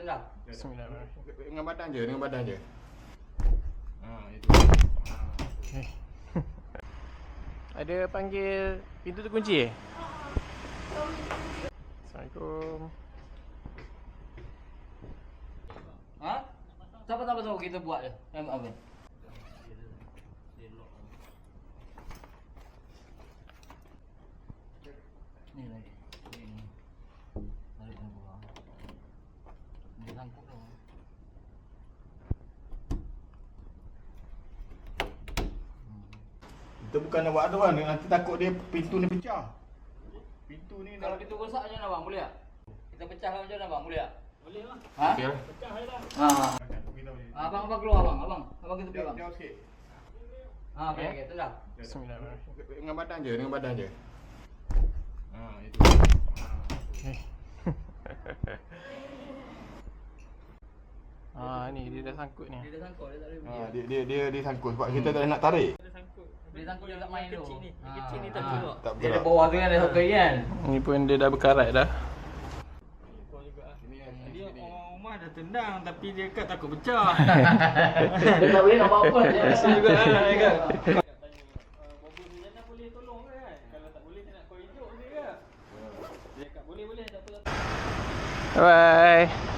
tendang. Bismillahirrahmanirrahim. Dengan badan je. Itu. Okay. Ada panggil pintu terkunci Assalamualaikum. Ha? Siapa tahu kita buat je. Apa? Ni lagi. Ni. Tarik ke bawah. Dia sangkut dah. Kita bukan nak buat aduan, nanti takut dia pintu ni pecah. Pintu ni Kalau pintu rosak macam mana bang? Boleh tak? Kita pecahkan macam mana bang? Boleh tak? Boleh lah. Ha? okey lah. Pecah je lah. Abang keluar abang. Abang kita pergi bang. Jauh sikit. Okey, tendang. Bismillahirrahmanirrahim. Dengan badan je. Itu. Okay. Ni dia dah sangkut ni. Dia dah sangkut, dia tak boleh pergi. Dia sangkut sebab kita tak nak tarik. Dia sangkut. Dia sangkut dia tak main tu. Kecil ni. Kecil ni tak keluar. Tak Dia ada bergerak. bawah tu kan, ada sangkut kan. Ni pun dia dah berkarat dah. Keluar juga lah. Sini kan. Dia orang rumah dah tendang tapi dia kat takut pecah. Dia tak boleh nak buat apa. Biasa juga lah kan. Tanya, Bobo Sujana boleh tolong ke kan? Kalau tak boleh saya nak kau hidup je ke? Dia cakap boleh tak apa. Bye bye.